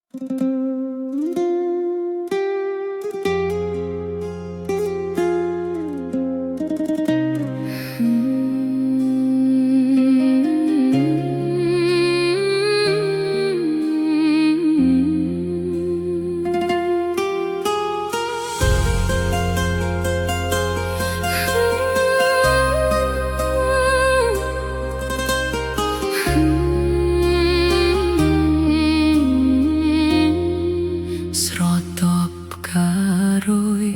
ស្រទប់ផ្ការយ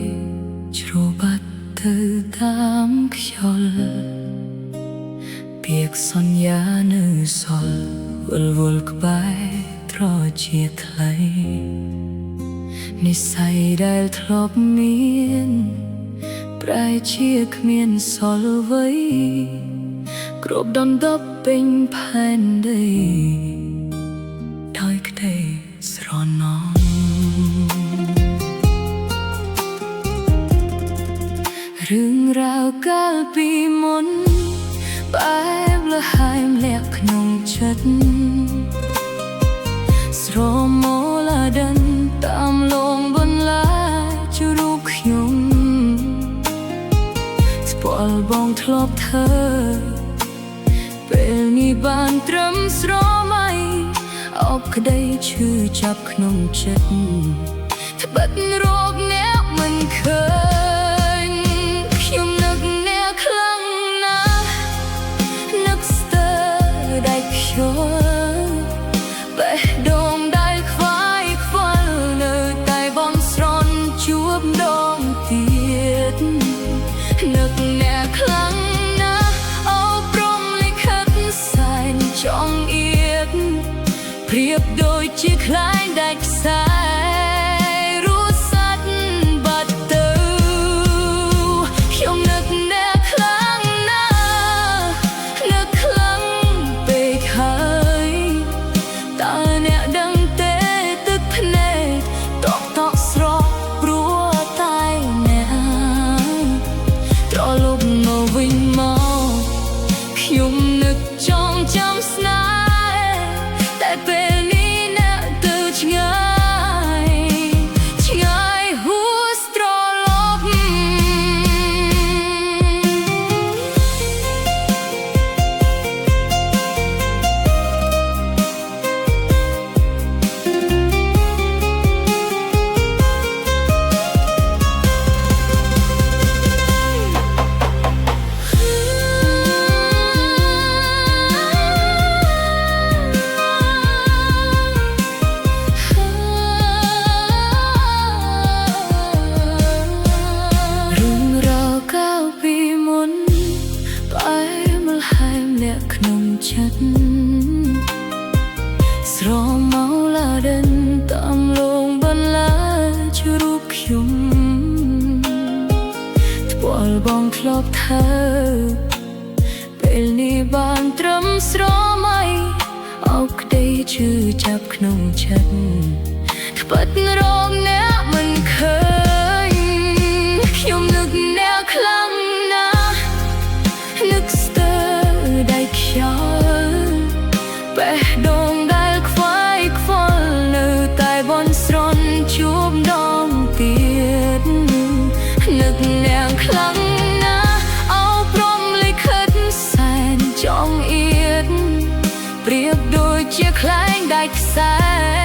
ជ្របាត់ទៅតាមខ្យល់ពាក្យសន្យានៅសល់វល់ក្បែរត្រជាថ្លៃនិស្ស័យដែលធ្លាប់មានប្រែជាគ្មានសល់អ្វីគ្របដណ្ដប់ពេញផែនដីដោយក្តីស្រណងរឿងរ៉ាវកាលពីមុនបែបលហើយម្លាក់ក្នុងចិត្តស្រមោលាដិនតាមលងបន្លាចរូបខ្ញុំស្ពាល់បងធ្លាប់ធ្វើពេលនេះបានត្រឹមស្រមៃអបក្តីឈឺចាប់ក្នុងចិត្តត្បិតរកអ្នកមិនឃើញខ្ញុំនឹកអ្នកខ្លាំងណាស់នឹកស្ទើរដៃខ្យល់បេះដូងដែលខ្វាយខ្វល់នៅតែបន់ស្រន់ជួបដងទៀតនឹកអ្នកខ្លាំងណាស់អោព្រមលិខិតសែនចង់អៀតប្រៀបដូចជាខ្លែងដាច់ខ្សែរួចសាច់បាត់ទៅខ្ញុំនឹកអ្នកខ្លាំងណាស់នឹកខ្លាំងពេកហើយតើអ្នកដឹងទេទឹកភ្នែកតក់ស្រស់ព្រោះតែអ្នកត្រឡប់មកវិញមកខ្ញុំនឹកចង់ចាំស្នេហ៍តែពេលនេះអ្នកទៅឆ្ងាយឆ្ងាយហួសត្រឡប់ក្នុងចិត្តស្រមោលាដិនតាមលងបន្លាចរូបខ្ញុំត្បល់បងធ្លាប់ធ្វើពេលនេះបានត្រឹមស្រមៃអោក្តីឈឺចាប់ក្នុងចិត្តត្បិតរកអ្នកមិនឃើញខ្ញុំនឹកអ្នកខ្លាំងណាស់នឹកស្ទើរដៃខ្យល់បេះដូងដែលខ្វាយខ្វល់នៅតែបន់ស្រន់ជួបដងទៀតនឹកអ្នកខ្លាំងណាស់អោព្រមលិខិតសែនចង់អៀតប្រៀបដូចជាខ្លែងដាច់ខ្សែ